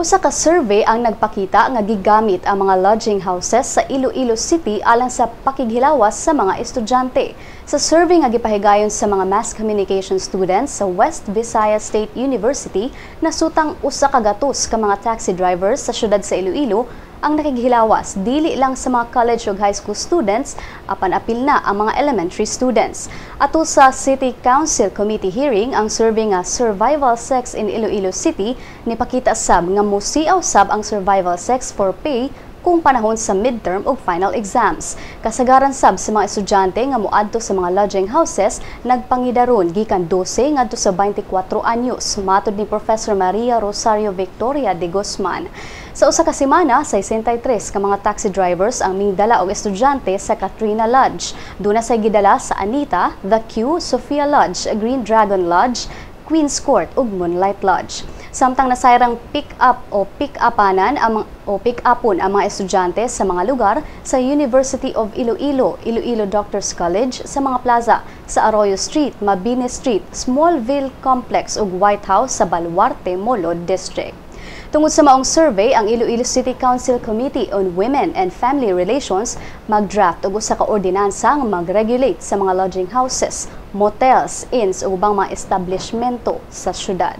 Usa ka survey ang nagpakita nga gigamit ang mga lodging houses sa Iloilo City alang sa pakighilawas sa mga estudyante. Sa survey nga gipahigayon sa mga mass communication students sa West Visayas State University, nasutang usa ka gatos ka mga taxi drivers sa syudad sa Iloilo ang nakighilawas dili lang sa mga college ug high school students, apan apil na ang mga elementary students. Ato sa City Council Committee hearing, ang survey nga Survival Sex in Iloilo City nipakita sab nga musiaw sab ang survival sex for pay kung panahon sa midterm ug final exams. Kasagaran sab sa mga estudyante nga moadto sa mga lodging houses nagpangidaron gikan 12 ngadto sa 24 anyos, matud ni Professor Maria Rosario Victoria de Guzman. Sa usa ka semana, 63 ka mga taxi drivers ang mingdala og estudyante sa Katrina Lodge. Duna say gidala sa Anita, The Q, Sofia Lodge, Green Dragon Lodge, Queen's Court ug Moonlight Lodge. Samtang nasayrang pick-up o pick-upon ang mga estudyante sa mga lugar sa University of Iloilo, Iloilo Doctors College, sa mga plaza sa Arroyo Street, Mabini Street, Smallville Complex ug White House sa Baluarte, Molod District. Tungod sa maong survey, ang Iloilo City Council Committee on Women and Family Relations mag-draft og usa ka ordinansa nga mag-regulate sa mga lodging houses, motels, inns ug ubang mga establishmento sa syudad.